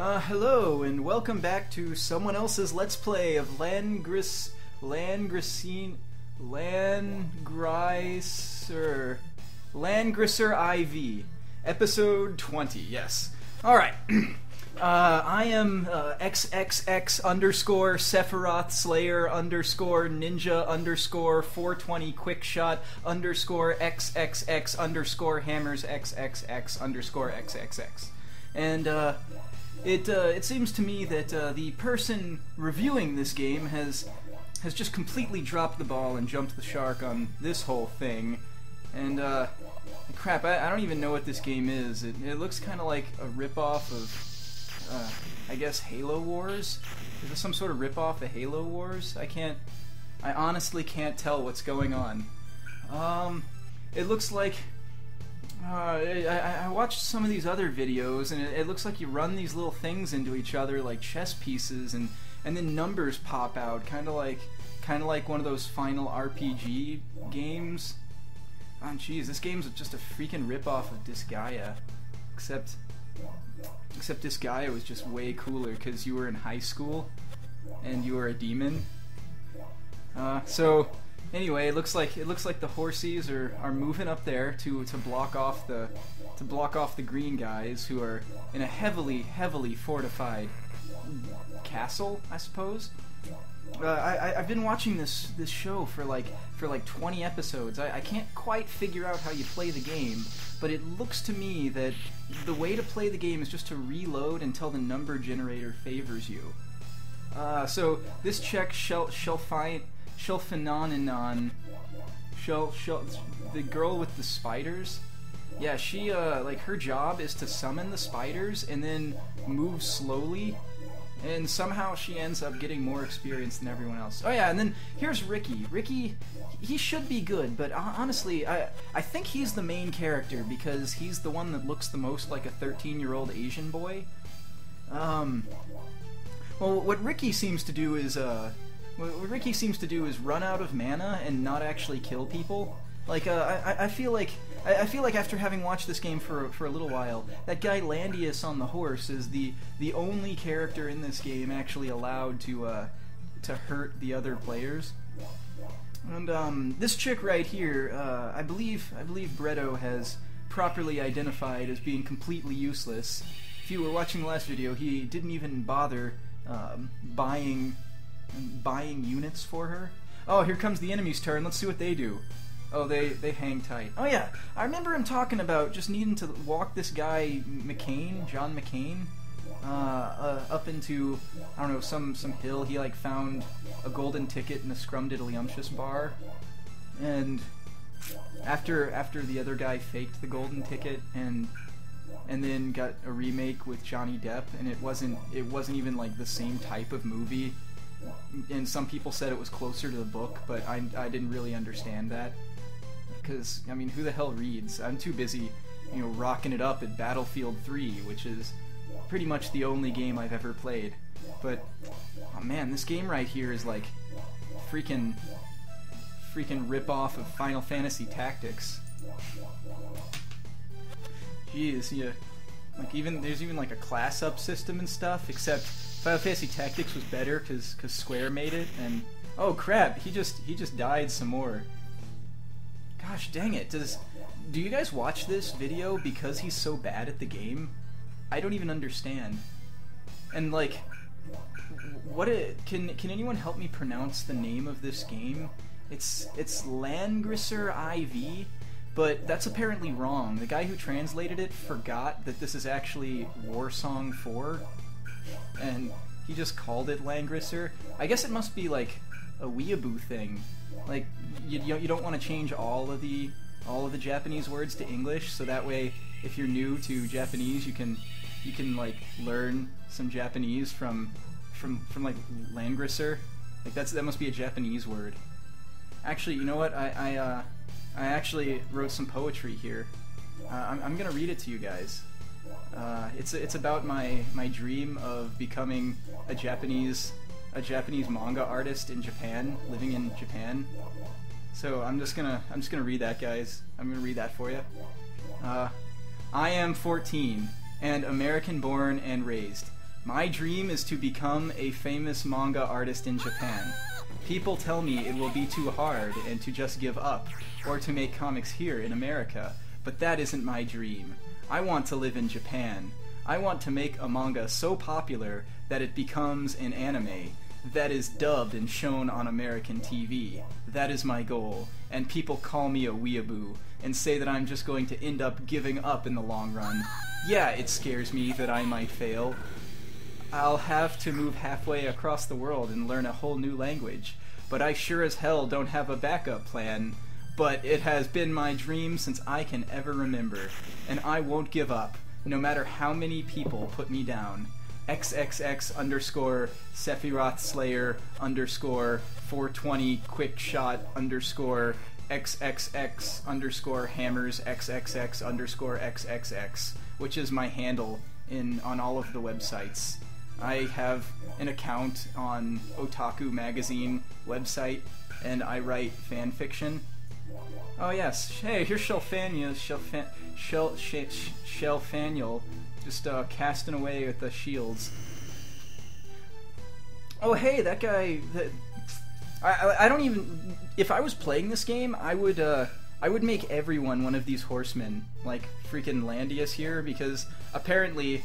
Hello, and welcome back to someone else's Let's Play of Langrisser, IV, Episode 20, yes. Alright, I am XXX underscore Sephiroth Slayer underscore Ninja underscore 420 Quickshot underscore XXX underscore Hammers XXX underscore XXX. And, It seems to me that the person reviewing this game has just completely dropped the ball and jumped the shark on this whole thing. And crap, I don't even know what this game is. It looks kind of like a ripoff of, I guess, Halo Wars. Is this some sort of ripoff of Halo Wars? I honestly can't tell what's going on. It looks like. I watched some of these other videos, and it looks like you run these little things into each other like chess pieces, and then numbers pop out, kind of like one of those final RPG games. Oh, jeez, this game's just a freaking ripoff of Disgaea, except Disgaea was just way cooler because you were in high school and you were a demon. So. Anyway, it looks like the horsies are moving up there to block off the green guys who are in a heavily fortified castle, I suppose. I've been watching this show for like 20 episodes. I can't quite figure out how you play the game, but it looks to me that the way to play the game is just to reload until the number generator favors you. So this check the girl with the spiders. Yeah, she like her job is to summon the spiders and then move slowly, and somehow she ends up getting more experience than everyone else. Oh yeah, and then here's Ricky. Ricky, he should be good, but honestly, I think he's the main character because he's the one that looks the most like a 13-year-old Asian boy. Well, what Ricky seems to do is run out of mana and not actually kill people. Like, I feel like after having watched this game for a little while, that guy Landius on the horse is the only character in this game actually allowed to hurt the other players. And this chick right here, I believe Bretto has properly identified as being completely useless. If you were watching the last video, he didn't even bother buying units for her. Oh, here comes the enemy's turn. Let's see what they do. Oh, they hang tight. Oh yeah, I remember him talking about just needing to walk this guy John McCain, up into, I don't know, some hill. He like found a golden ticket in a Scrumdiddlyumptious bar, and after the other guy faked the golden ticket and then got a remake with Johnny Depp, and it wasn't even like the same type of movie. And some people said it was closer to the book, but I didn't really understand that. Because, I mean, who the hell reads? I'm too busy, rocking it up at Battlefield 3, which is pretty much the only game I've ever played. But, oh man, this game right here is like freaking rip-off of Final Fantasy Tactics. Jeez, yeah. Like, there's even like a class-up system and stuff, except Final Fantasy Tactics was better because Square made it, and oh crap, he just died some more. Gosh dang it! Do you guys watch this video because he's so bad at the game? I don't even understand. And like, can anyone help me pronounce the name of this game? It's Langrisser IV, but that's apparently wrong. The guy who translated it forgot that this is actually Warsong 4. And he just called it Langrisser. I guess it must be like a weeaboo thing. Like you don't want to change all of the Japanese words to English, so that way if you're new to Japanese, you can like learn some Japanese from like Langrisser. Like that must be a Japanese word. Actually, you know what? I actually wrote some poetry here. I'm gonna read it to you guys. It's about my dream of becoming a Japanese manga artist in Japan, living in Japan. So I'm just gonna read that, guys. I'm gonna read that for you. I am 14 and American born and raised. My dream is to become a famous manga artist in Japan. People tell me it will be too hard and to just give up, or to make comics here in America, but that isn't my dream. I want to live in Japan. I want to make a manga so popular that it becomes an anime, that is dubbed and shown on American TV. That is my goal, and people call me a weeaboo, and say that I'm just going to end up giving up in the long run. Yeah, it scares me that I might fail. I'll have to move halfway across the world and learn a whole new language, but I sure as hell don't have a backup plan. But it has been my dream since I can ever remember, and I won't give up, no matter how many people put me down. XXX underscore Sephiroth Slayer underscore 420 quick shot underscore XXX underscore hammers XXX underscore XXX, which is my handle on all of the websites. I have an account on Otaku Magazine website, and I write fan fiction. Oh yes, hey, here's Shelfaniel, just casting away with the shields. Oh hey, that guy. I don't even. If I was playing this game, I would make everyone one of these horsemen, like freaking Landius here, because apparently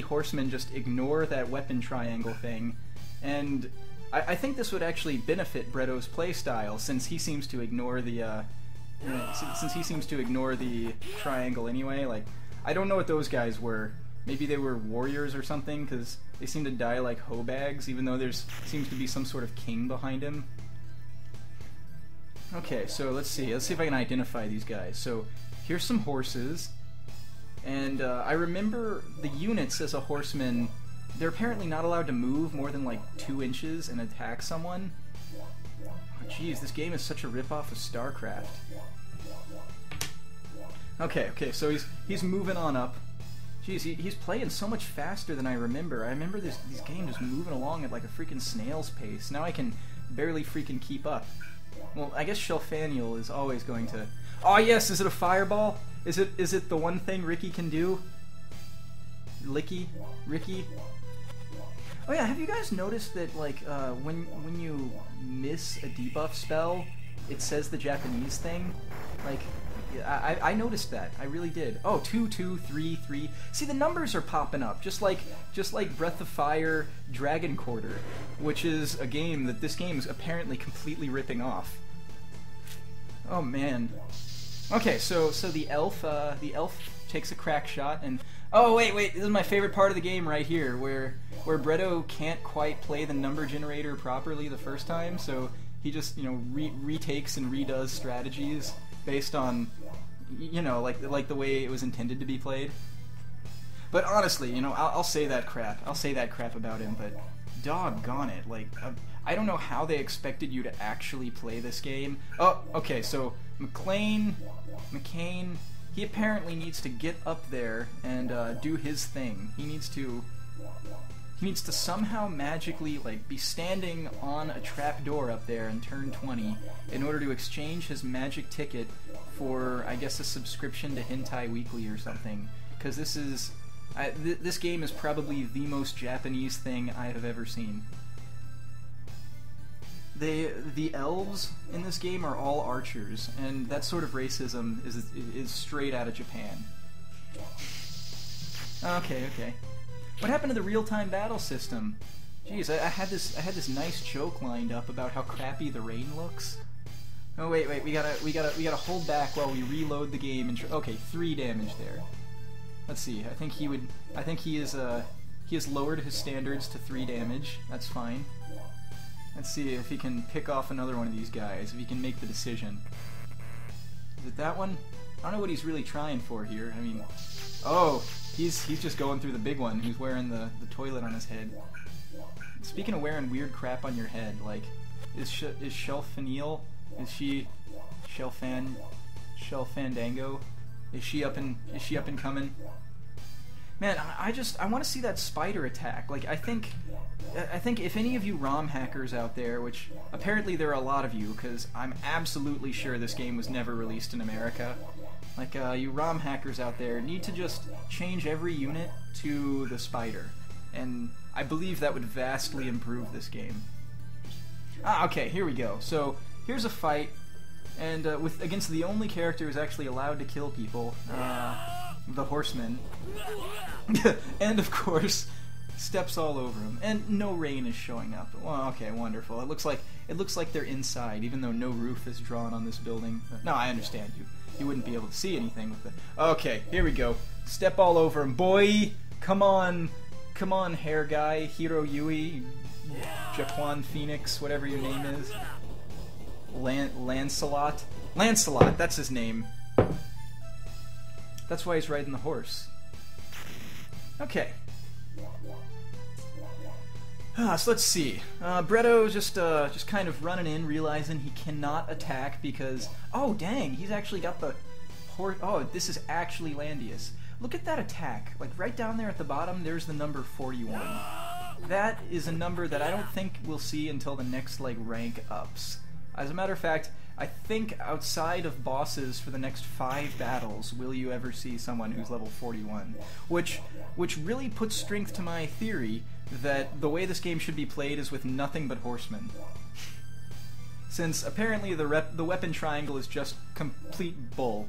horsemen just ignore that weapon triangle thing, and I think this would actually benefit Bretto's playstyle, since he seems to ignore the triangle anyway. Like, I don't know what those guys were. Maybe they were warriors or something, because they seem to die like hoe bags, even though seems to be some sort of king behind him. Okay, so let's see if I can identify these guys. So here's some horses, and I remember the units as a horseman. They're apparently not allowed to move more than like 2 inches and attack someone. Oh, jeez, this game is such a ripoff of StarCraft. Okay, so he's moving on up. Jeez, he's playing so much faster than I remember. I remember these games just moving along at like a freaking snail's pace. Now I can barely freaking keep up. Well, I guess Shelfaniel is always going to... Oh yes, is it a fireball? Is it the one thing Ricky can do? Ricky? Oh yeah, have you guys noticed that like when you miss a debuff spell, it says the Japanese thing? Like, I noticed that. I really did. Oh, 2, 2, 3, 3. See, the numbers are popping up, just like Breath of Fire Dragon Quarter, which is a game that this game is apparently completely ripping off. Oh man. Okay, so the elf takes a crack shot, and oh wait, this is my favorite part of the game right here, where Bretto can't quite play the number generator properly the first time, so he just retakes and redoes strategies based on like the way it was intended to be played. But honestly, I'll say that crap. I'll say that crap about him, but doggone it, like I don't know how they expected you to actually play this game. Oh, okay, so McCain, he apparently needs to get up there and do his thing. He needs to somehow magically be standing on a trapdoor up there in turn 20 in order to exchange his magic ticket for, I guess, a subscription to Hentai Weekly or something. Because this game is probably the most Japanese thing I have ever seen. The elves in this game are all archers, and that sort of racism is straight out of Japan. Okay. What happened to the real-time battle system? Jeez, I had this nice joke lined up about how crappy the rain looks. Oh wait, we gotta hold back while we reload the game. And okay, 3 damage there. Let's see. I think he has lowered his standards to 3 damage. That's fine. Let's see if he can pick off another one of these guys, if he can make the decision. Is it that one? I don't know what he's really trying for here. I mean, oh, he's just going through the big one. He's wearing the toilet on his head. Speaking of wearing weird crap on your head, like, is Shelfaniel, is she Shelfandango? Is she up and coming? Man, I want to see that spider attack. Like, I think if any of you ROM hackers out there, which apparently there are a lot of you, because I'm absolutely sure this game was never released in America, like, you ROM hackers out there need to just change every unit to the spider. and I believe that would vastly improve this game. Okay, here we go. So here's a fight, and against the only character who's actually allowed to kill people, the Horseman, and of course, steps all over him, and no rain is showing up. Well, okay, wonderful. It looks like they're inside, even though no roof is drawn on this building. No, I understand you. You wouldn't be able to see anything with it. Okay, here we go. Step all over him, boy. Come on, hair guy, Hiro Yui, Jaquan Phoenix, whatever your name is. Lancelot, that's his name. That's why he's riding the horse. Okay. So let's see. Bretto just kind of running in, realizing he cannot attack because... Oh, dang, he's actually got the horse... Oh, this is actually Landius. Look at that attack. Like, right down there at the bottom, there's the number 41. That is a number that I don't think we'll see until the next, like, rank ups. As a matter of fact, I think outside of bosses for the next 5 battles will you ever see someone who's level 41. Which really puts strength to my theory that the way this game should be played is with nothing but horsemen. Since apparently the weapon triangle is just complete bull.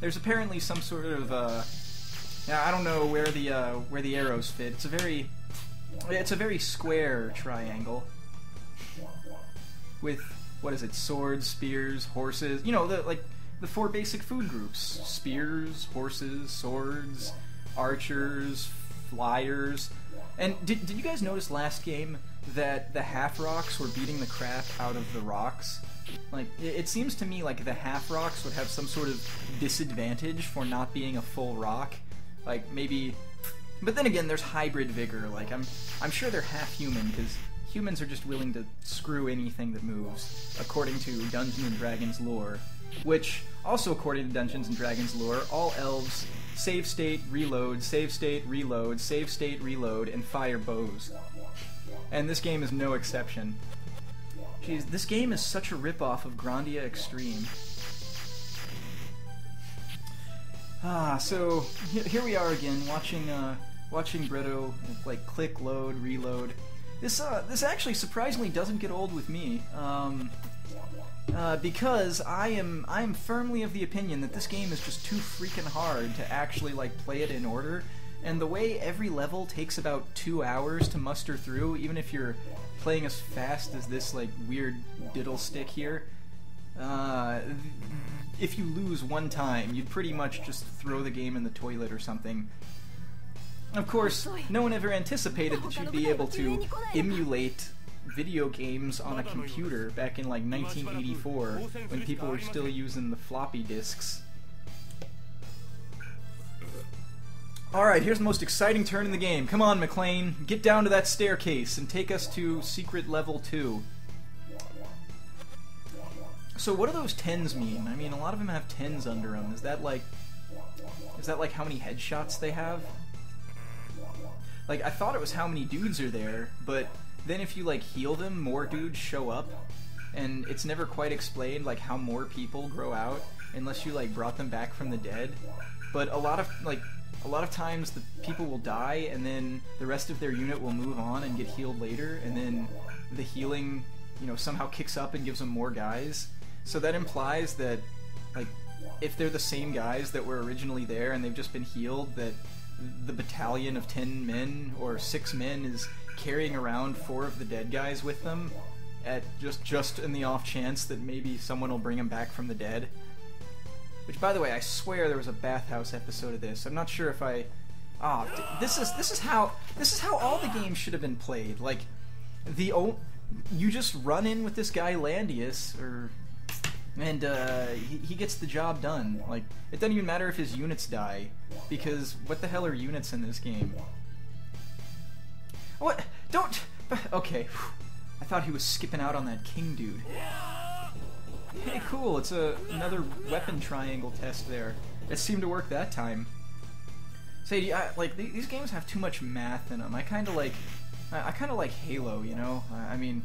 There's apparently some sort of I don't know where the arrows fit. It's a very square triangle with, what is it, swords, spears, horses, you know, the 4 basic food groups: spears, horses, swords, archers, flyers. And did you guys notice last game that the half rocks were beating the crap out of the rocks? Like, it seems to me like the half rocks would have some sort of disadvantage for not being a full rock. Like, maybe... But then again, there's hybrid vigor. Like, I'm sure they're half human, because humans are just willing to screw anything that moves, according to Dungeons & Dragons lore. Which, also according to Dungeons & Dragons lore, all elves save state, reload, save state, reload, save state, reload, and fire bows. And this game is no exception. Jeez, this game is such a ripoff of Grandia Extreme. So here we are again, watching Bretto like click, load, reload. This actually surprisingly doesn't get old with me, because I am firmly of the opinion that this game is just too freaking hard to actually like play it in order. And the way every level takes about 2 hours to muster through, even if you're playing as fast as this like weird diddle stick here, if you lose one time, you'd pretty much just throw the game in the toilet or something. Of course, no one ever anticipated that you'd be able to emulate video games on a computer back in like 1984 when people were still using the floppy disks. Alright, here's the most exciting turn in the game. Come on, McLean. Get down to that staircase and take us to secret level 2. So what do those 10s mean? I mean, a lot of them have 10s under them. Is that like how many headshots they have? Like, I thought it was how many dudes are there, but then if you like heal them, more dudes show up, and it's never quite explained like how more people grow out unless you like brought them back from the dead. But a lot of times the people will die, and then the rest of their unit will move on and get healed later, and then the healing, you know, somehow kicks up and gives them more guys. So that implies that, like, if they're the same guys that were originally there and they've just been healed, that the battalion of 10 men or 6 men is carrying around 4 of the dead guys with them, at just in the off chance that maybe someone will bring them back from the dead. Which, by the way, I swear there was a bathhouse episode of this. I'm not sure if I... this is how all the games should have been played. Like, you just run in with this guy Landius, and he gets the job done. Like, it doesn't even matter if his units die, because what the hell are units in this game? What? Don't... Okay. I thought he was skipping out on that king dude. Hey, cool, it's another weapon triangle test there. It seemed to work that time. Say, like, these games have too much math in them. I kind of like Halo, you know? I mean,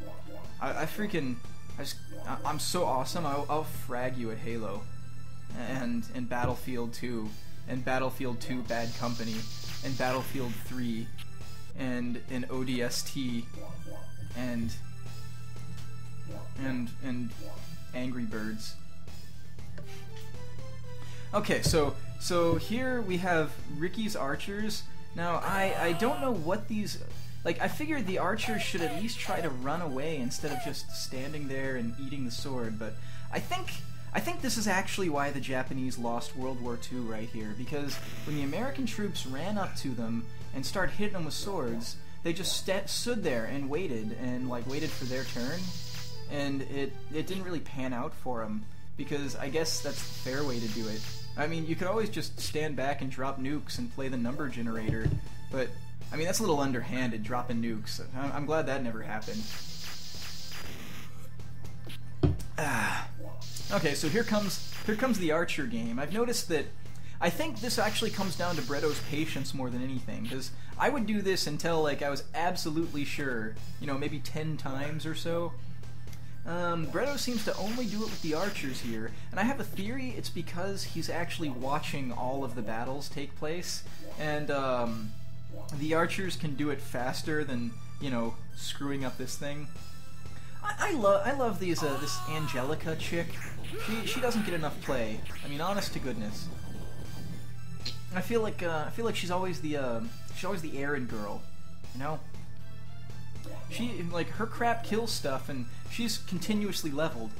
I'm so awesome, I'll frag you at Halo. And Battlefield 2. And Battlefield 2 Bad Company. and Battlefield 3 and ODST and Angry Birds. Okay, so here we have Ricky's archers. Now I don't know what these, like, I figured the archers should at least try to run away instead of just standing there and eating the sword, but I think this is actually why the Japanese lost World War II right here, because when the American troops ran up to them and started hitting them with swords, they just stood there and waited for their turn, and it didn't really pan out for them, because I guess that's the fair way to do it. I mean, you could always just stand back and drop nukes and play the number generator, but I mean, that's a little underhanded, dropping nukes. I'm glad that never happened. Okay, so here comes the archer game. I've noticed that I think this actually comes down to Bretto's patience more than anything, because I would do this until, like, I was absolutely sure, you know, maybe 10 times or so. Bretto seems to only do it with the archers here, and I have a theory it's because he's actually watching all of the battles take place, and the archers can do it faster than, you know, screwing up this thing. I love these this Angelica chick. She doesn't get enough play. I mean, honest to goodness. I feel like she's always the errand girl, you know. She, like, her crap kills stuff, and she's continuously leveled.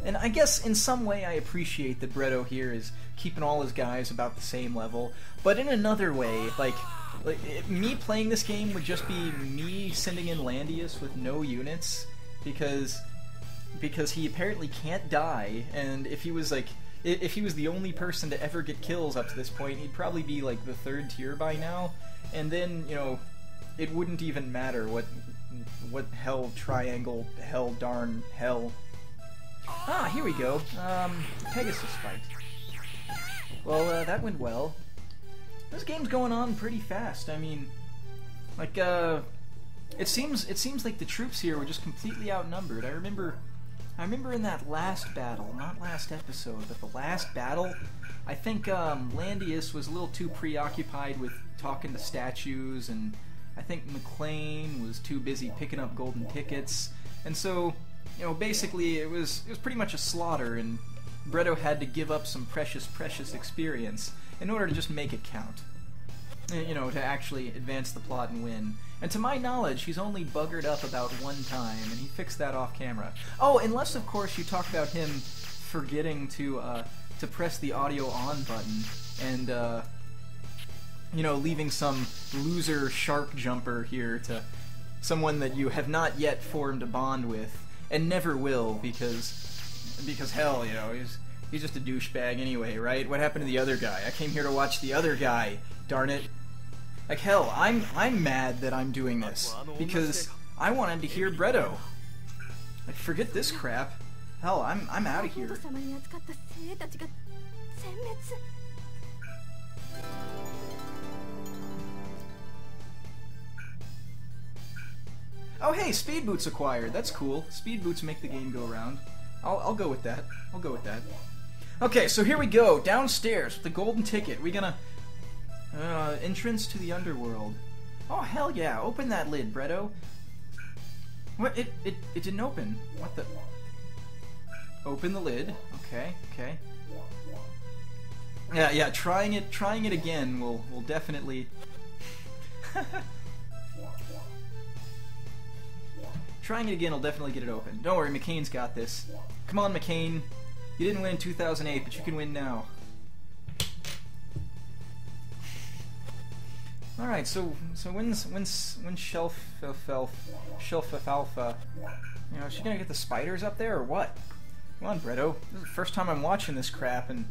And I guess in some way I appreciate that Bretto here is keeping all his guys about the same level, but in another way, like me playing this game would just be me sending in Landius with no units, because he apparently can't die, and if he was the only person to ever get kills up to this point, he'd probably be like the 3rd tier by now, and then, you know, it wouldn't even matter what hell triangle hell darn hell. Ah, here we go. Pegasus fight. Well, that went well. This game's going on pretty fast. I mean, like, it seems like the troops here were just completely outnumbered. I remember in that last battle, not last episode, but the last battle, I think Landius was a little too preoccupied with talking to statues, and I think McLean was too busy picking up golden tickets, and so, you know, basically it was pretty much a slaughter, and Bretto had to give up some precious experience in order to just make it count. You know, to actually advance the plot and win. And to my knowledge, he's only buggered up about one time, and he fixed that off camera. Oh, unless, of course, you talk about him forgetting to press the audio on button, and, you know, leaving some loser shark jumper here to someone that you have not yet formed a bond with, and never will, because hell, you know, he's just a douchebag anyway, right? What happened to the other guy? I came here to watch the other guy, darn it. Like, hell, I'm mad that I'm doing this, because I wanted to hear Bretto. Like, forget this crap. Hell, I'm out of here. Oh hey, speed boots acquired. That's cool. Speed boots make the game go round. I'll go with that. I'll go with that. Okay, so here we go. Downstairs with the golden ticket. We gonna entrance to the underworld. Oh hell yeah! Open that lid, Bretto. What? It didn't open. What the? Open the lid. Okay. Okay. Yeah. Trying it again will definitely. Trying it again will definitely get it open. Don't worry, McCain's got this. Come on, McCain. You didn't win in 2008, but you can win now. All right, so when's Shelf Alpha? You know, is she gonna get the spiders up there or what? Come on, Bretto. This is the first time I'm watching this crap, and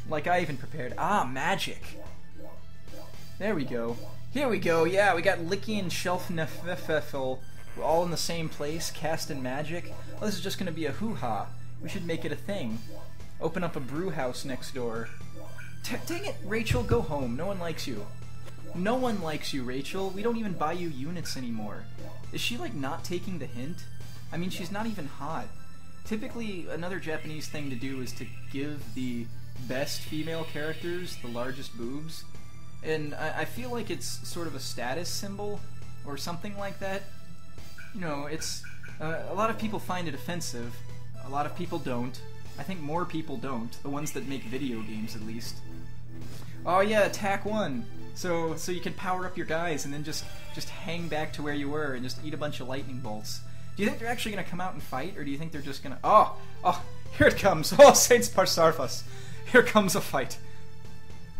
like I even prepared. Ah, magic. There we go. Here we go. Yeah, we got Licky and Shelf Nefefel all in the same place, casting magic. Well, this is just gonna be a hoo-ha. We should make it a thing. Open up a brew house next door. Dang it, Rachel, go home. No one likes you. No one likes you, Rachel. We don't even buy you units anymore. Is she, like, not taking the hint? I mean, she's not even hot. Typically, another Japanese thing to do is to give the best female characters the largest boobs. and I feel like it's sort of a status symbol or something like that. You know, it's a lot of people find it offensive. A lot of people don't. I think more people don't. The ones that make video games, at least. Oh yeah, attack 1. So you can power up your guys and then just hang back to where you were and just eat a bunch of lightning bolts. Do you think they're actually going to come out and fight, or do you think they're just going to... Oh, here it comes. Oh, Saints Parsarfas. Here comes a fight.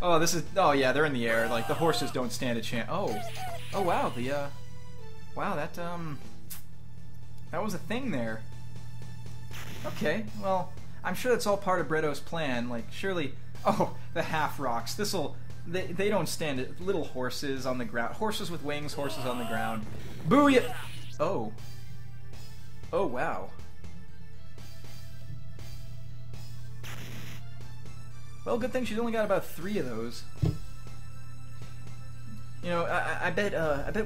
Oh, this is... Oh, yeah, they're in the air. Like, the horses don't stand a chance. Oh, wow, wow, that was a thing there. Okay, well, I'm sure that's all part of Bretto's plan. Like, surely... Oh, the half-rocks. This'll... They don't stand it. Little horses on the ground. Horses with wings, horses on the ground. Booyah! Oh. Oh, wow. Well, good thing she's only got about 3 of those. You know, I bet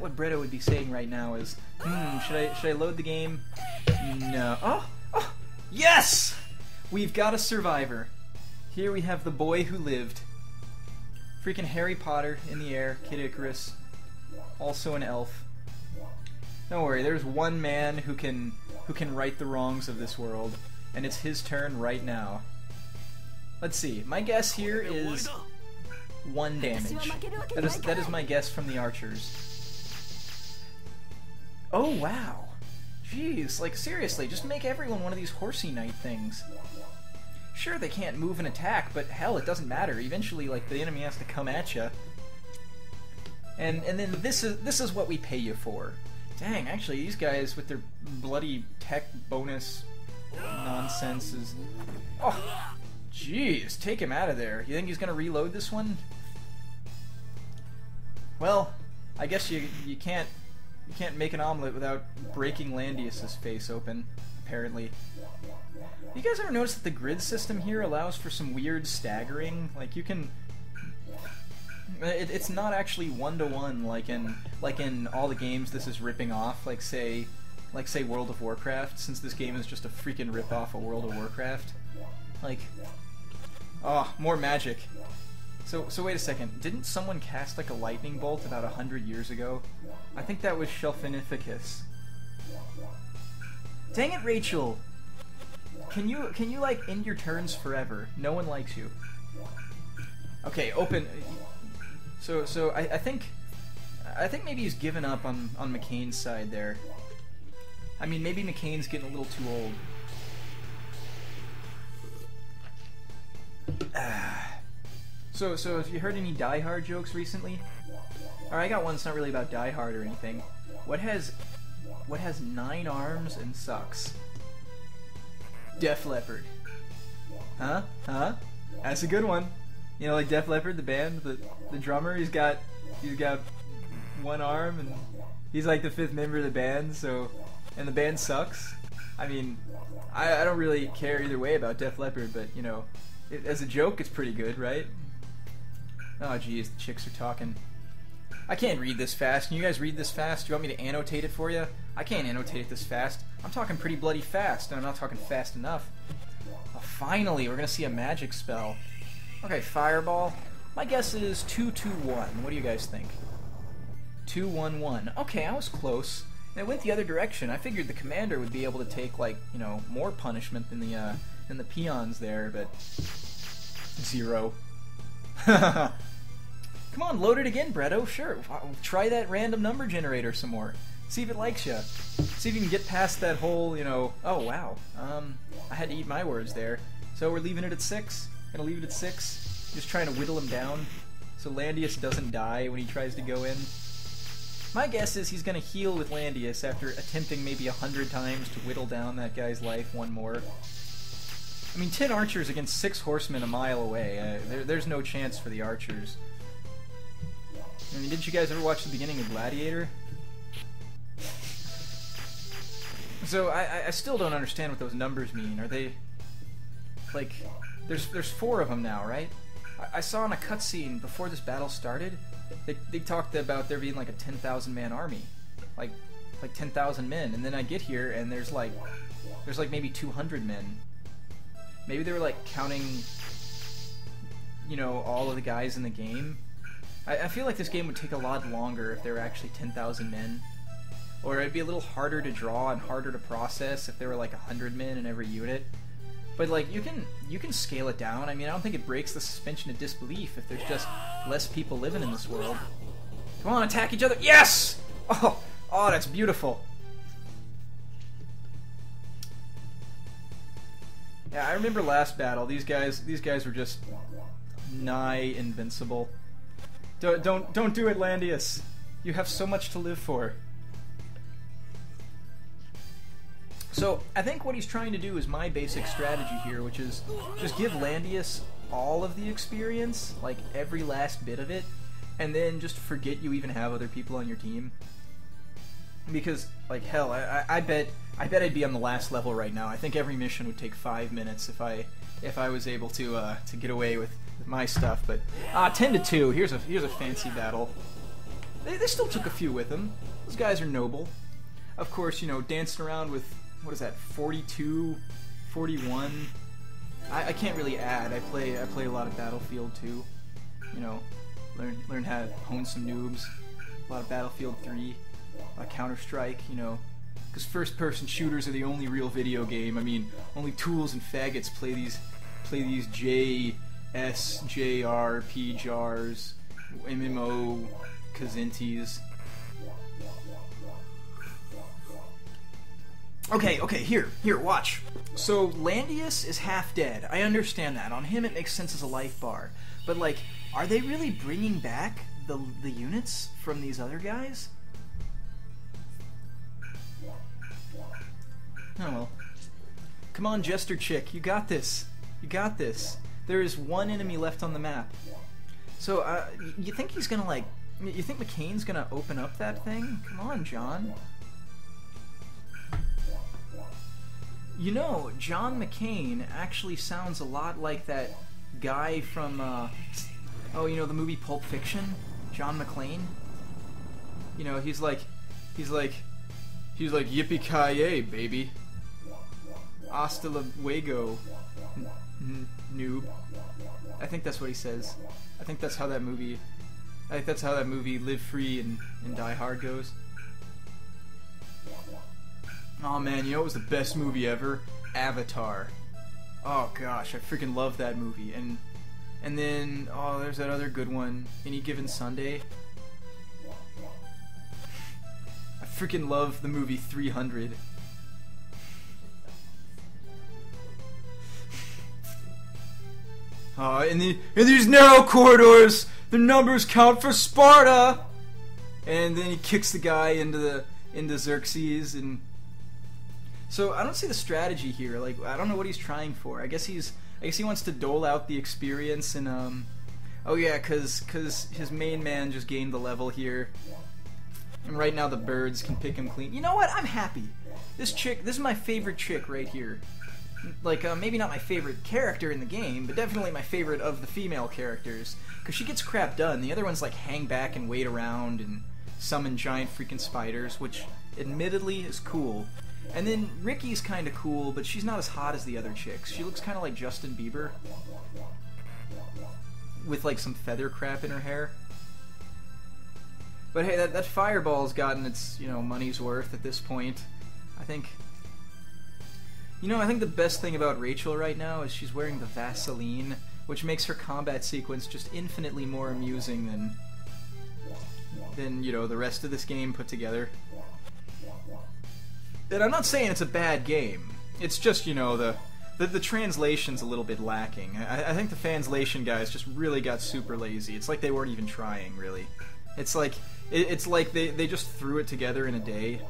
what Bretto would be saying right now is, should I load the game? No. Oh, yes! We've got a survivor. Here we have the boy who lived. Freaking Harry Potter in the air, Kid Icarus, also an elf. Don't worry, there's one man who can right the wrongs of this world, and it's his turn right now. Let's see. My guess here is 1 damage. That is my guess from the archers. Oh wow. Jeez, like seriously, just make everyone one of these horsey knight things. Sure, they can't move and attack, but hell, it doesn't matter. Eventually, like, the enemy has to come at you. And then this is what we pay you for. Dang, actually, these guys with their bloody tech bonus nonsense is... Oh, jeez, take him out of there. You think he's gonna reload this one? Well, I guess you can't make an omelet without breaking Landius's face open, apparently. You guys ever notice that the grid system here allows for some weird staggering? Like, you can... It's not actually 1-to-1 like in all the games this is ripping off, like say World of Warcraft, since this game is just a freaking rip-off of World of Warcraft. Like... Oh, more magic. So wait a second, didn't someone cast like a lightning bolt about 100 years ago? I think that was Shelfinificus. Dang it, Rachel! Can you like end your turns forever? No one likes you. Okay, open. So I think maybe he's given up on McCain's side there. I mean, maybe McCain's getting a little too old. So have you heard any Die Hard jokes recently? Alright, I got one that's not really about Die Hard or anything. What has 9 arms and sucks? Def Leppard. Huh? That's a good one. You know, like Def Leppard, the band, the drummer, he's got 1 arm, and he's like the 5th member of the band, so, and the band sucks. I mean, I don't really care either way about Def Leppard, but, you know, as a joke, it's pretty good, right? Oh, geez, the chicks are talking. I can't read this fast. Can you guys read this fast? Do you want me to annotate it for you? I can't annotate it this fast. I'm talking pretty bloody fast, and I'm not talking fast enough. Oh, finally, we're going to see a magic spell. Okay, Fireball. My guess is 2-2-1. What do you guys think? 2-1-1. Okay, I was close. And it went the other direction. I figured the commander would be able to take, like, you know, more punishment than the peons there, but... 0. Come on, load it again, Bretto. Sure, try that random number generator some more. See if it likes you. See if you can get past that whole, you know... Oh, wow. I had to eat my words there. So we're leaving it at 6? Gonna leave it at 6? Just trying to whittle him down so Landius doesn't die when he tries to go in. My guess is he's gonna heal with Landius after attempting maybe 100 times to whittle down that guy's life one more. I mean, 10 archers against 6 horsemen a mile away. There's no chance for the archers. I mean, didn't you guys ever watch the beginning of Gladiator? So I still don't understand what those numbers mean. Are they like there's 4 of them now, right? I saw in a cutscene before this battle started, they talked about there being like a 10,000 man army, like 10,000 men, and then I get here and there's like maybe 200 men. Maybe they were like counting, you know, all of the guys in the game. I feel like this game would take a lot longer if there were actually 10,000 men. Or it'd be a little harder to draw and harder to process if there were like 100 men in every unit. But like you can scale it down. I mean, I don't think it breaks the suspension of disbelief if there's just less people living in this world. Come on, attack each other. Yes! Oh, that's beautiful. Yeah, I remember last battle. These guys were just nigh invincible. Don't do it, Landius. You have so much to live for. So, I think what he's trying to do is my basic strategy here, which is just give Landius all of the experience, like every last bit of it, and then just forget you even have other people on your team. Because, like, hell, I bet I'd be on the last level right now. I think every mission would take 5 minutes if I was able to get away with my stuff. But 10-2. Here's a fancy battle. They still took a few with them. Those guys are noble. Of course, you know, dancing around with, what is that, 42, 41. I can't really add. I play a lot of Battlefield 2. You know, learn how to hone some noobs. A lot of Battlefield 3. Counter-Strike, you know, because first-person shooters are the only real video game. I mean, only tools and faggots play these JRPGs, MMO, Kazintis. Okay, here, watch. So, Landius is half dead. I understand that. On him, it makes sense as a life bar. But, like, are they really bringing back the units from these other guys? Oh well. Come on, Jester Chick, you got this. You got this. There is one enemy left on the map. So, you think he's gonna, like... You think McCain's gonna open up that thing? Come on, John. You know, John McCain actually sounds a lot like that guy from, oh, you know, the movie Pulp Fiction? John McClane? You know, he's like, yippee-ki-yay, baby. Hasta luego, noob. I think that's what he says. I think that's how that movie Live Free and Die Hard goes. Oh man, you know what was the best movie ever? Avatar. Oh gosh, I freaking love that movie. And then, oh, there's that other good one, Any Given Sunday. I freaking love the movie 300. In these narrow corridors, the numbers count for Sparta. And then he kicks the guy into Xerxes, and so I don't see the strategy here. Like, I don't know what he's trying for. I guess he wants to dole out the experience, and oh yeah, cause his main man just gained the level here, and right now the birds can pick him clean. You know what? I'm happy. This is my favorite chick right here. Like, maybe not my favorite character in the game, but definitely my favorite of the female characters, because she gets crap done. The other ones, like, hang back and wait around and summon giant freaking spiders, which admittedly is cool. And then Ricky's kind of cool, but she's not as hot as the other chicks. She looks kind of like Justin Bieber, with, like, some feather crap in her hair. But hey, that fireball's gotten its, you know, money's worth at this point. I think the best thing about Rachel right now is she's wearing the Vaseline, which makes her combat sequence just infinitely more amusing than you know, the rest of this game put together. And I'm not saying it's a bad game. It's just, you know, the translation's a little bit lacking. I think the translation guys just really got super lazy. It's like they weren't even trying, really. It's like they just threw it together in a day.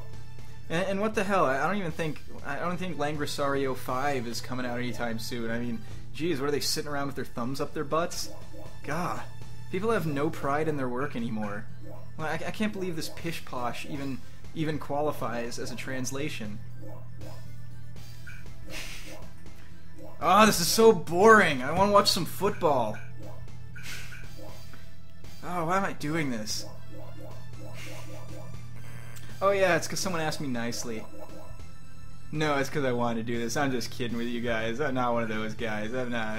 And what the hell? I don't think Langrisario 5 is coming out anytime soon. I mean, geez, what are they sitting around with their thumbs up their butts? God, people have no pride in their work anymore. Well, I can't believe this pish posh even qualifies as a translation. Oh, this is so boring. I want to watch some football. Oh, why am I doing this? Oh yeah, it's because someone asked me nicely. No, it's because I wanted to do this. I'm just kidding with you guys. I'm not one of those guys. I'm not.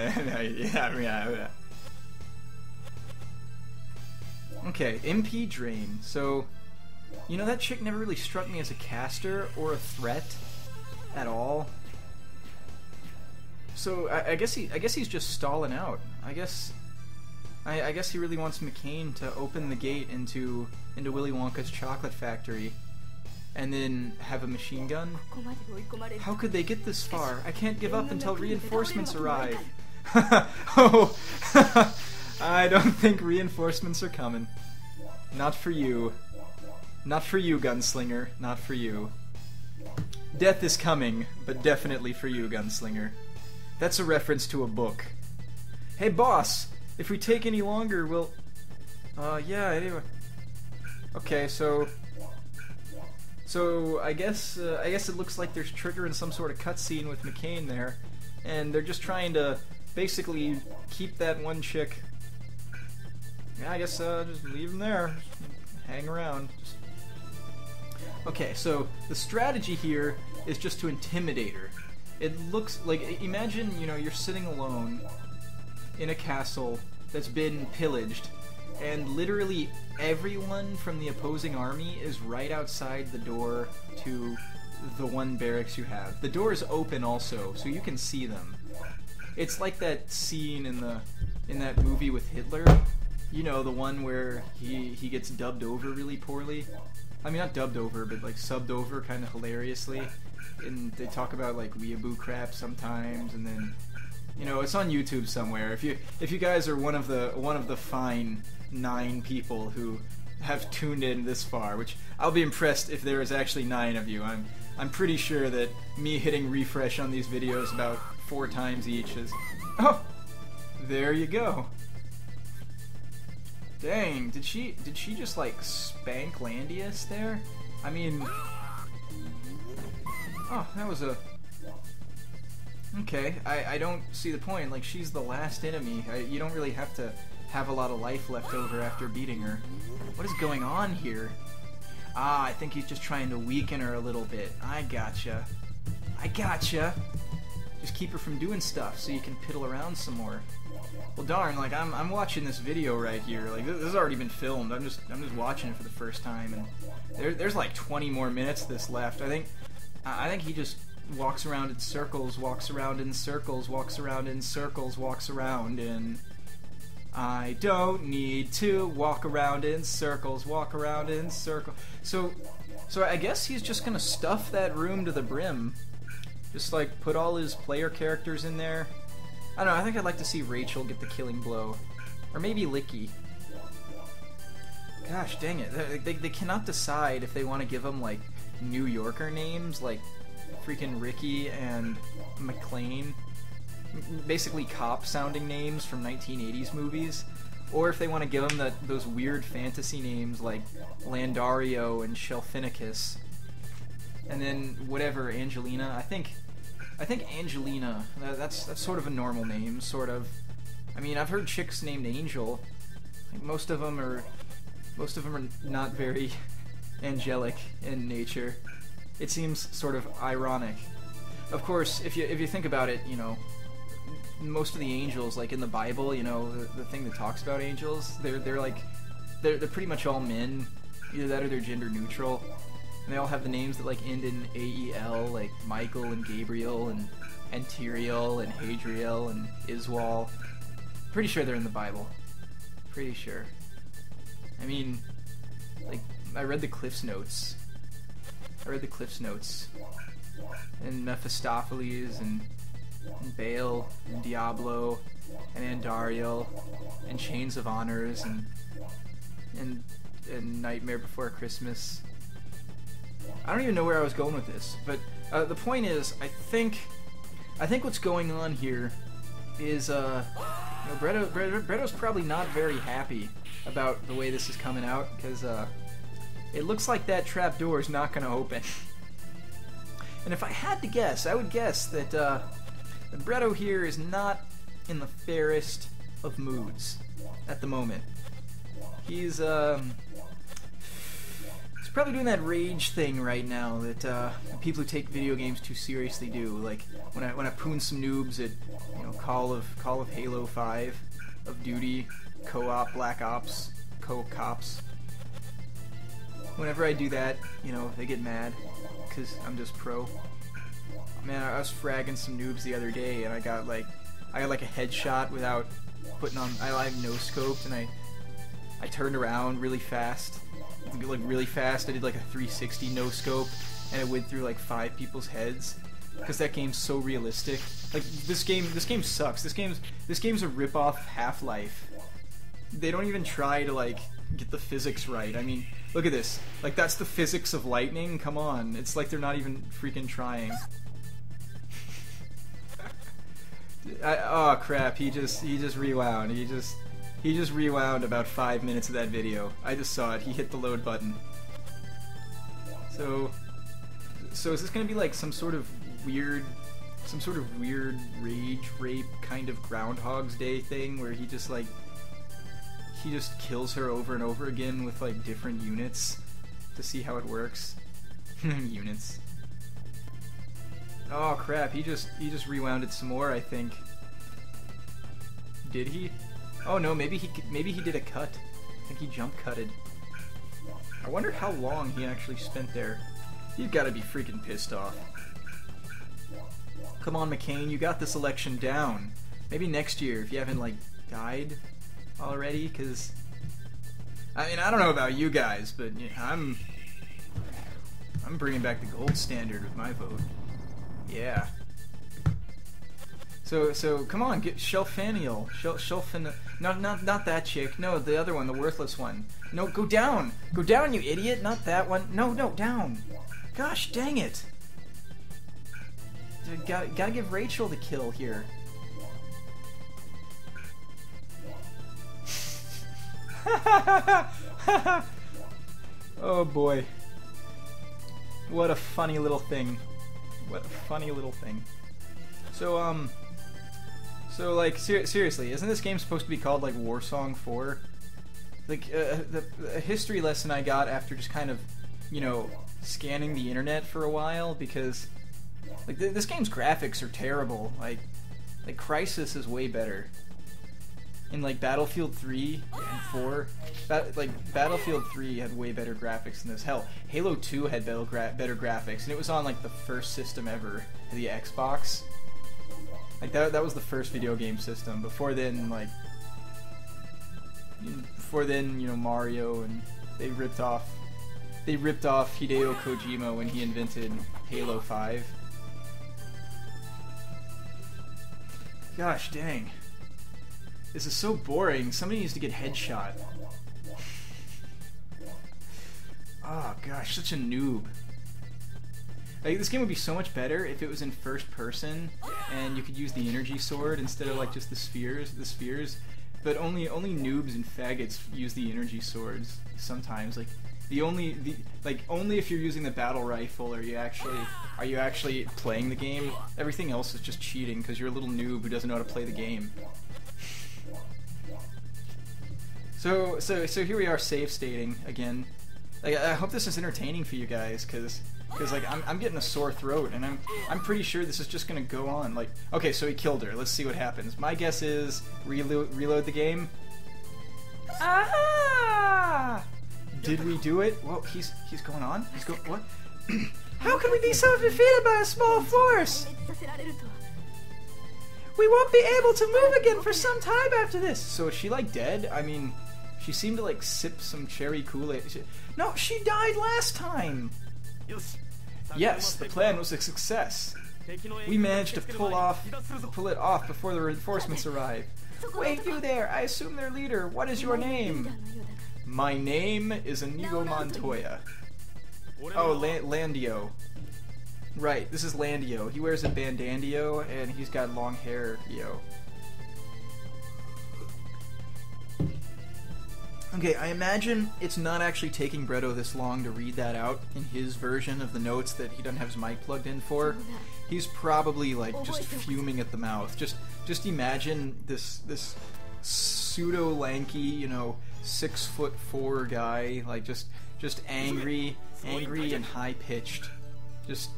Okay, MP Drain. So, you know, that chick never really struck me as a caster or a threat at all. So I guess he's just stalling out. I guess he really wants McCain to open the gate into Willy Wonka's chocolate factory, and then have a machine gun. How could they get this far? I can't give up until reinforcements arrive. Oh, I don't think reinforcements are coming. Not for you. Not for you, Gunslinger. Not for you. Death is coming, but definitely for you, Gunslinger. That's a reference to a book. Hey, boss! If we take any longer, we'll... yeah, anyway. Okay, so I guess it looks like there's triggering some sort of cutscene with McCain there, and they're just trying to basically keep that one chick... Yeah, I guess, just leave him there. Hang around. Okay, so the strategy here is just to intimidate her. It looks like, imagine, you know, you're sitting alone in a castle that's been pillaged, and literally everyone from the opposing army is right outside the door to the one barracks you have. The door is open also, so you can see them. It's like that scene in that movie with Hitler. You know, the one where he gets dubbed over really poorly. I mean, not dubbed over, but like subbed over kind of hilariously. And they talk about like weeaboo crap sometimes, and then, you know, it's on YouTube somewhere. If you guys are one of the fine 9 people who have tuned in this far, which I'll be impressed if there is actually 9 of you. I'm pretty sure that me hitting refresh on these videos about 4 times each is... Oh! There you go. Dang, did she just like spank Landius there? I mean... Oh, that was a... Okay, I don't see the point. Like, she's the last enemy. You don't really have to have a lot of life left over after beating her. What is going on here? Ah, I think he's just trying to weaken her a little bit. I gotcha. I gotcha. Just keep her from doing stuff so you can piddle around some more. Well, darn, like, I'm watching this video right here. Like, this has already been filmed. I'm just watching it for the first time, and there's like 20 more minutes of this left. I think he just walks around in circles, walks around in circles, walks around in circles, walks around in... I don't need to walk around in circles, walk around in circles. So I guess he's just gonna stuff that room to the brim. Just like put all his player characters in there. I don't know, I think I'd like to see Rachel get the killing blow. Or maybe Licky. Gosh dang it, they cannot decide if they want to give them like New Yorker names, like freaking Ricky and McLean. Basically cop-sounding names from 1980s movies, or if they want to give them those weird fantasy names like Landario and Shelfinicus, and then whatever, Angelina. I think Angelina. That's sort of a normal name, sort of. I mean, I've heard chicks named Angel. Like, most of them are not very angelic in nature. It seems sort of ironic. Of course, if you think about it, you know, most of the angels, like in the Bible, you know, the thing that talks about angels, they're pretty much all men. Either that or they're gender neutral. And they all have the names that like end in A-E-L, like Michael and Gabriel and Tyriel and Hadriel and Iswal. Pretty sure they're in the Bible. Pretty sure. I mean, like, I read the Cliff's Notes. And Mephistopheles and Baal and Diablo and Andariel and Chains of Honors and Nightmare Before Christmas. I don't even know where I was going with this, but the point is, I think what's going on here is, you know, Bretto's probably not very happy about the way this is coming out, because it looks like that trap door is not going to open. And if I had to guess, I would guess that Bretto here is not in the fairest of moods at the moment. He's probably doing that rage thing right now that people who take video games too seriously do. Like when I poon some noobs at, you know, Call of Halo 5, of Duty, Co-op, Black Ops, cops. Whenever I do that, you know, they get mad because I'm just pro. Man, I was fragging some noobs the other day, and I got like a headshot without putting on. I no scoped, and I turned around really fast, like really fast. I did like a 360 no scope, and it went through like 5 people's heads. Because that game's so realistic. Like this game sucks. This game's a rip-off Half-Life. They don't even try to like get the physics right. I mean, look at this. Like that's the physics of lightning. Come on, it's like they're not even freaking trying. Oh crap! He just rewound. He just rewound about 5 minutes of that video. I just saw it. He hit the load button. So is this gonna be like some sort of weird rage rape kind of Groundhog's Day thing where he just kills her over and over again with like different units to see how it works? Units. Oh crap, he just rewound it some more, I think. Did he? Oh no, maybe he did a cut. I think he jump cutted. I wonder how long he actually spent there. You've got to be freaking pissed off. Come on, McCain, you got this election down. Maybe next year, if you haven't, like, died already, because... I mean, I don't know about you guys, but you know, I'm bringing back the gold standard with my vote. Yeah. So come on, get Shelfaniel. Not that chick. No, the other one, the worthless one. No, go down. Go down, you idiot. Not that one. No, down. Gosh, dang it. Gotta give Rachel the kill here. Oh boy. What a funny little thing. What a funny little thing. So like, seriously, isn't this game supposed to be called like Warsong 4? Like, a history lesson I got after just kind of, you know, scanning the internet for a while, because like this game's graphics are terrible. Like Crysis is way better. In like Battlefield 3 and 4, Battlefield 3 had way better graphics than this. Hell, Halo 2 had better graphics, and it was on like the first system ever, the Xbox. Like that was the first video game system. Before then, you know, Mario, and they ripped off Hideo Kojima when he invented Halo 5. Gosh dang. This is so boring. Somebody needs to get headshot. Oh gosh, such a noob. Like, this game would be so much better if it was in first person and you could use the energy sword instead of like just the spheres. But only noobs and faggots use the energy swords sometimes. Like only if you're using the battle rifle are you actually playing the game. Everything else is just cheating because you're a little noob who doesn't know how to play the game. So here we are save stating again. Like, I hope this is entertaining for you guys, because like I'm getting a sore throat, and I'm pretty sure this is just gonna go on. Like, okay, so he killed her. Let's see what happens. My guess is reload the game. Ah! Did we do it? Whoa, he's going on. He's going what? How can we be so defeated by a small force? We won't be able to move again for some time after this. So is she like dead? I mean, she seemed to like sip some cherry Kool-Aid. No, she died last time. Yes, the plan was a success. We managed to pull it off before the reinforcements arrived. Wait, you there! I assume their leader. What is your name? My name is Inigo Montoya. Oh, Landio. Right, this is Landio. He wears a bandandio, and he's got long hair, yo. Okay, I imagine it's not actually taking Bretto this long to read that out in his version of the notes that he doesn't have his mic plugged in for. He's probably, like, just fuming at the mouth. Just imagine this pseudo-lanky, you know, 6'4" guy, like, just angry and high-pitched. Just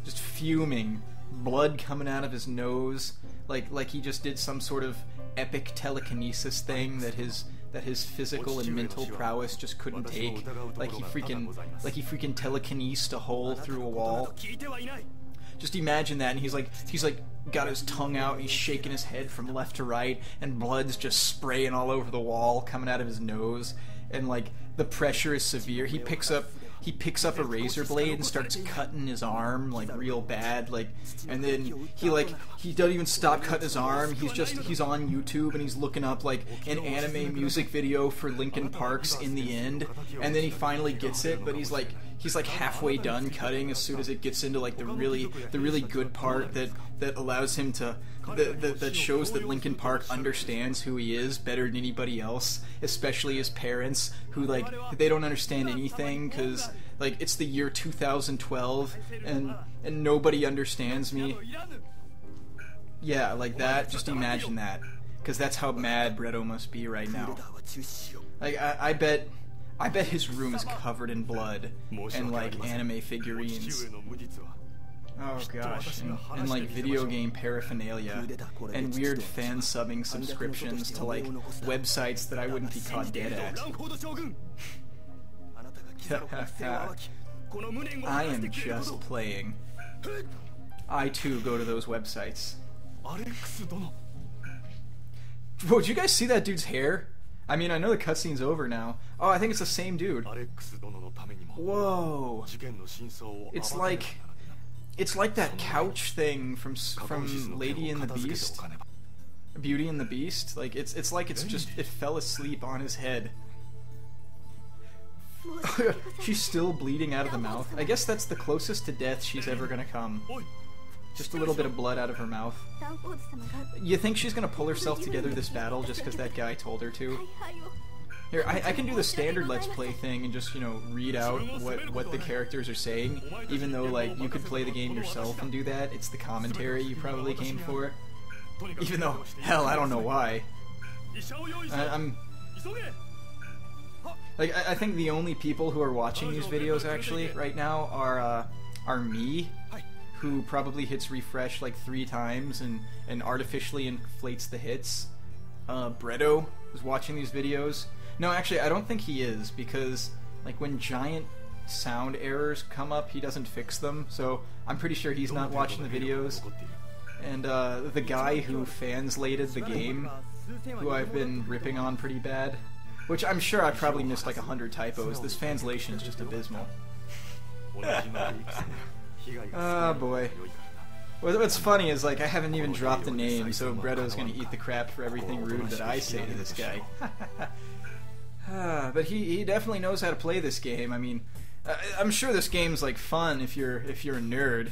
fuming, blood coming out of his nose, like he just did some sort of epic telekinesis thing that his that his physical and mental prowess just couldn't take. Like he freaking telekinesed a hole through a wall. Just imagine that, and he's like got his tongue out, and he's shaking his head from left to right, and blood's just spraying all over the wall, coming out of his nose, and like the pressure is severe. He picks up a razor blade and starts cutting his arm like real bad, like, and then he doesn't even stop cutting his arm. He's on YouTube and he's looking up like an anime music video for Linkin Park's In the End, and then he finally gets it, but he's like halfway done cutting as soon as it gets into like the really good part that allows him to that shows that Linkin Park understands who he is better than anybody else, especially his parents, who like they don't understand anything because like it's the year 2012 and nobody understands me. Yeah, like that. Just imagine that, because that's how mad Bretto must be right now. Like I bet his room is covered in blood and like anime figurines. Oh gosh, and like video game paraphernalia and weird fan subbing subscriptions to like websites that I wouldn't be caught dead at. I am just playing. I too go to those websites. Whoa, did you guys see that dude's hair? I mean, I know the cutscene's over now. Oh, I think it's the same dude. Whoa. It's like that couch thing from Lady and the Beast. Beauty and the Beast. Like it's like it's just it fell asleep on his head. She's still bleeding out of the mouth. I guess that's the closest to death she's ever gonna come. Just a little bit of blood out of her mouth. You think she's gonna pull herself together this battle just because that guy told her to? Here, I can do the standard Let's Play thing and just, you know, read out what the characters are saying, even though, like, you could play the game yourself and do that. It's the commentary you probably came for. Even though, hell, I don't know why. I think the only people who are watching these videos, actually, right now, are me, who probably hits refresh like 3 times and artificially inflates the hits. Bretto is watching these videos. No, actually, I don't think he is, because like when giant sound errors come up, he doesn't fix them, so I'm pretty sure he's not watching the videos. And the guy who fanslated the game, who I've been ripping on pretty bad, which I'm sure I probably missed like 100 typos. This translation is just abysmal. Oh boy. What's funny is, like, I haven't even dropped the name, so Bretto's gonna eat the crap for everything rude that I say to this guy. But he definitely knows how to play this game. I mean, I'm sure this game's like fun if you're a nerd,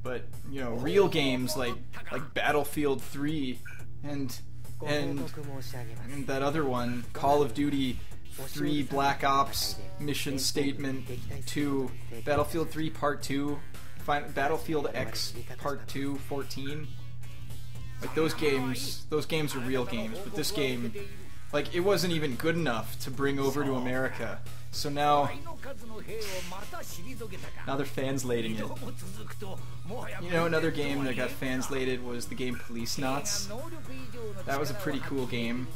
but you know, real games like Battlefield 3 and that other one, Call of Duty 3 Black Ops Mission Statement 2, Battlefield 3 Part 2, Battlefield X Part 2 14. Like those games are real games, but this game, like, it wasn't even good enough to bring over to America. So now they're fanslating it. You know, another game that got fanslated was the game Police Knots. That was a pretty cool game.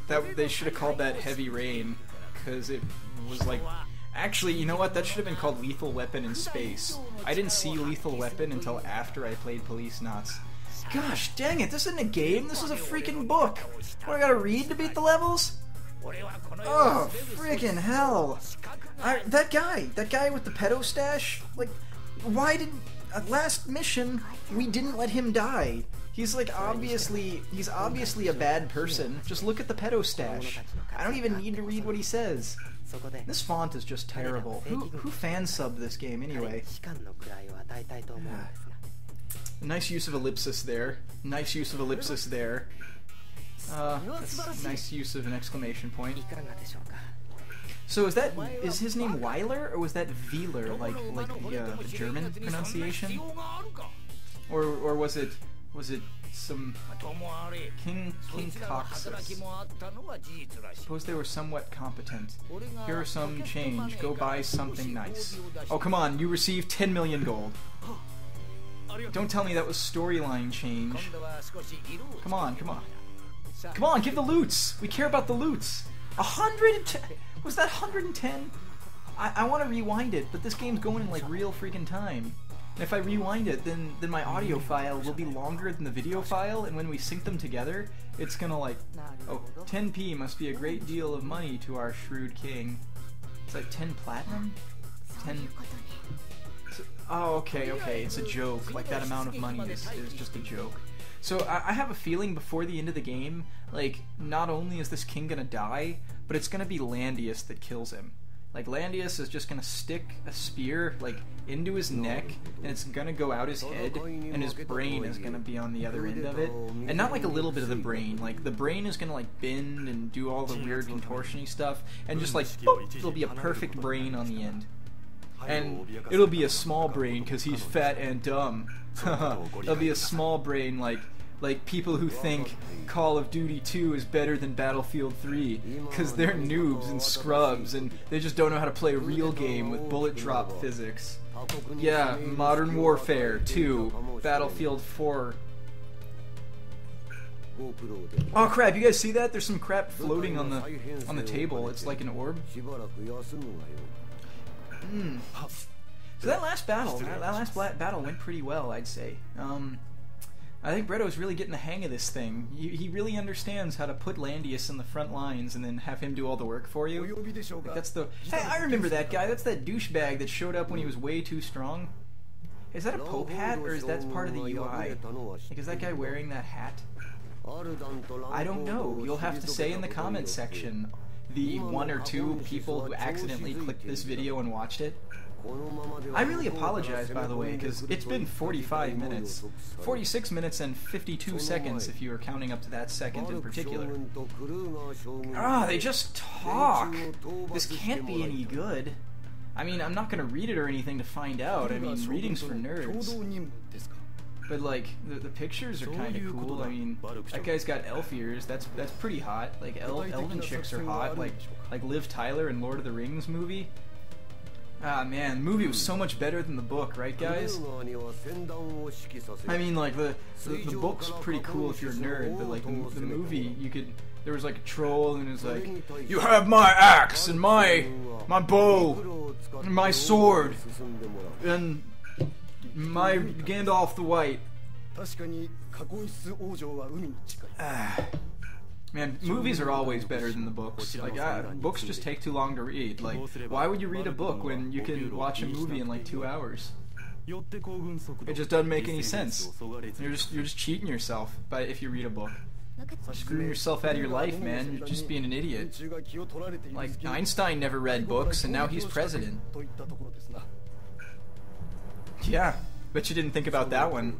They should have called that Heavy Rain, because it was like... Actually, you know what? That should have been called Lethal Weapon in Space. I didn't see Lethal Weapon until after I played Police Knots. Gosh dang it, this isn't a game, this is a freaking book. What, I gotta read to beat the levels? Oh, freaking hell. That guy with the pedo stash, like, why did, at last mission, we didn't let him die? He's like he's obviously a bad person. Just look at the pedo stash. I don't even need to read what he says. This font is just terrible. Who fan-subbed this game anyway? Nice use of ellipsis there. Nice use of ellipsis there. That's nice use of an exclamation point. So is his name Weiler, or was that Wieler, like the German pronunciation? Or was it some King Coxus? Suppose they were somewhat competent. Here are some change. Go buy something nice. Oh, come on, you received 10 million gold. Don't tell me that was storyline change. Come on, come on. Come on, give the loots. We care about the loots. 110. Was that 110? I want to rewind it, but this game's going in like real freaking time. And if I rewind it, then my audio file will be longer than the video file, and when we sync them together, it's gonna like, oh, 10p must be a great deal of money to our shrewd king. It's like 10 platinum? 10... Oh, okay, it's a joke. Like, that amount of money is just a joke. So I have a feeling before the end of the game, like, not only is this king gonna die, but it's gonna be Landius that kills him. Like, Landius is just gonna stick a spear, like, into his neck, and it's gonna go out his head, and his brain is gonna be on the other end of it. And not like a little bit of the brain, like, the brain is gonna, like, bend and do all the weird contortion-y stuff, and just, like, boop, it'll be a perfect brain on the end. And it'll be a small brain, because he's fat and dumb. It'll be a small brain, like people who think Call of Duty 2 is better than Battlefield 3 because they're noobs and scrubs and they just don't know how to play a real game with bullet drop physics. Yeah, Modern Warfare 2, Battlefield 4. Oh crap, you guys see that? There's some crap floating on the table. It's like an orb. So that last battle went pretty well, I'd say. I think Bretto's really getting the hang of this thing. He really understands how to put Landius in the front lines and then have him do all the work for you. Like, that's the... Hey, I remember that guy. That's that douchebag that showed up when he was way too strong. Is that a Pope hat, or is that part of the UI? Like, is that guy wearing that hat? I don't know. You'll have to say in the comments section, the 1 or 2 people who accidentally clicked this video and watched it. I really apologize, by the way, because it's been 45 minutes. 46 minutes and 52 seconds if you were counting up to that second in particular. They just talk! This can't be any good. I mean, I'm not going to read it or anything to find out. I mean, reading's for nerds. But, like, the pictures are kind of cool. I mean, that guy's got elf ears. That's pretty hot. Like, elven chicks are hot. Like Liv Tyler in Lord of the Rings movie. Ah man, the movie was so much better than the book, right guys? I mean, like, the book's pretty cool if you're a nerd, but like the movie, there was like a troll and it was like, you have my axe and my bow and my sword and my Gandalf the White. Man, movies are always better than the books. Like, books just take too long to read. Like, why would you read a book when you can watch a movie in like 2 hours? It just doesn't make any sense. You're just cheating yourself if you read a book. Screwing yourself out of your life, man. You're just being an idiot. Like, Einstein never read books, and now he's president. Yeah, bet you didn't think about that one.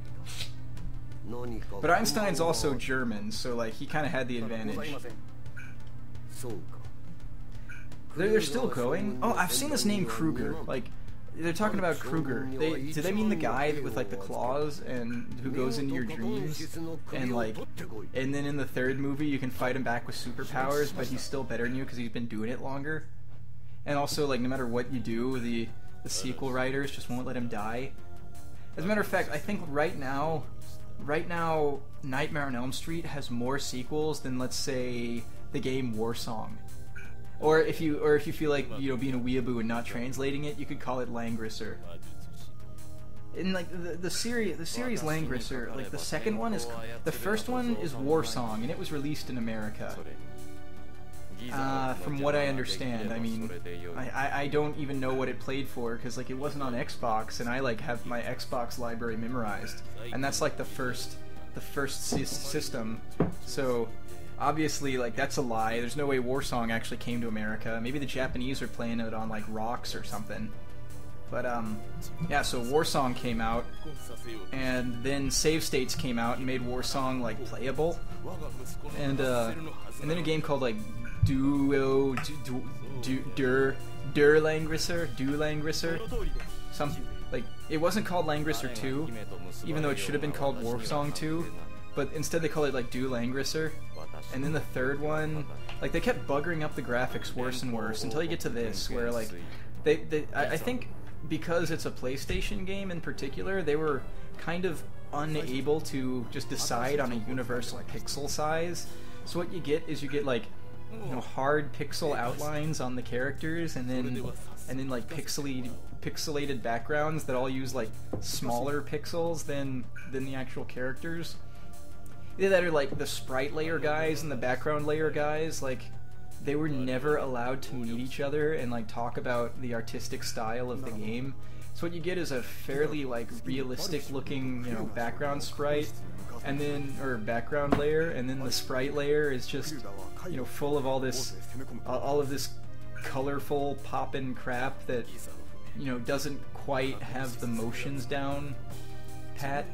But Einstein's also German, so like he kind of had the advantage. They're still going. Oh, I've seen this name Kruger. Like, they're talking about Kruger. Do they mean the guy with like the claws and who goes into your dreams? And like, and then in the third movie you can fight him back with superpowers, but he's still better than you because he's been doing it longer. And also, like, no matter what you do, the sequel writers just won't let him die. As a matter of fact, I think right now, Nightmare on Elm Street has more sequels than, let's say, the game Warsong. Or if you feel like, you know, being a weeaboo and not translating it, you could call it Langrisser. In like the series Langrisser, like the first one is Warsong, and it was released in America. From what I understand, I mean, I don't even know what it played for because like it wasn't on Xbox, and I like have my Xbox library memorized, and that's like the first system. So obviously, like, that's a lie. There's no way Warsong actually came to America. Maybe the Japanese are playing it on like rocks or something. But yeah. So Warsong came out, and then Save States came out and made Warsong like playable, and then a game called like Du Langrisser. Like, it wasn't called Langrisser 2, even though it should have been called Warsong 2, but instead they call it like Du Langrisser. And then the third one, like, they kept buggering up the graphics worse and worse until you get to this, where like I think because it's a PlayStation game in particular, they were kind of unable to just decide on a universal pixel size. So what you get is you get like, you know, hard pixel outlines on the characters, and then like pixelated backgrounds that all use like smaller pixels than the actual characters. Either that or like the sprite layer guys and the background layer guys, like they were never allowed to meet each other and like talk about the artistic style of the game. So what you get is a fairly like realistic looking, you know, background sprite, and then or background layer, and then the sprite layer is just, you know, full of all of this colorful poppin' crap that, you know, doesn't quite have the motions down pat.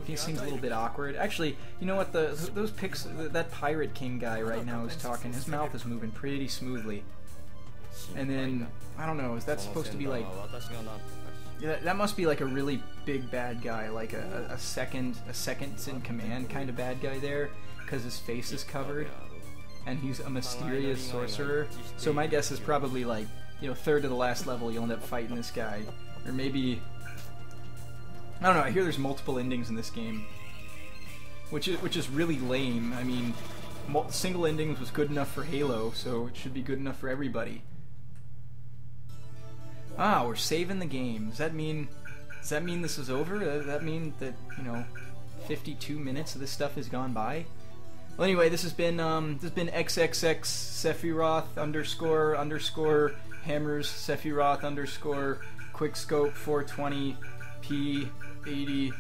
He seems a little bit awkward. Actually, you know what? That Pirate King guy right now is talking. His mouth is moving pretty smoothly. And then I don't know. Is that supposed to be like? Yeah, that must be like a really big bad guy, like a second in command kind of bad guy there, because his face is covered, and he's a mysterious sorcerer. So my guess is probably like, you know, third to the last level you'll end up fighting this guy, or maybe. I don't know, I hear there's multiple endings in this game, which is really lame. I mean, single endings was good enough for Halo, so it should be good enough for everybody. Ah, we're saving the game. Does that mean this is over? Does that mean that, you know, 52 minutes of this stuff has gone by? Well, anyway, this has been XXX Sephiroth underscore hammers Sephiroth underscore quickscope 420 P80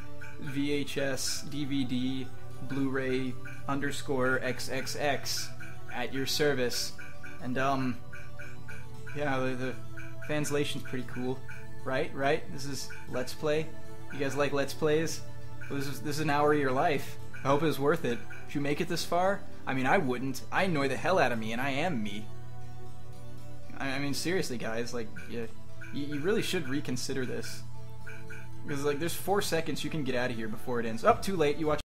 VHS DVD Blu-ray underscore XXX at your service. And yeah, the translation's pretty cool, right? This is Let's Play. You guys like Let's Plays? This is an hour of your life. I hope it was worth it. If you make it this far, I mean, I wouldn't. I annoy the hell out of me, and I am me. I mean, seriously, guys, like, you really should reconsider this. Because, like, there's 4 seconds you can get out of here before it ends. Oh, too late. You watch.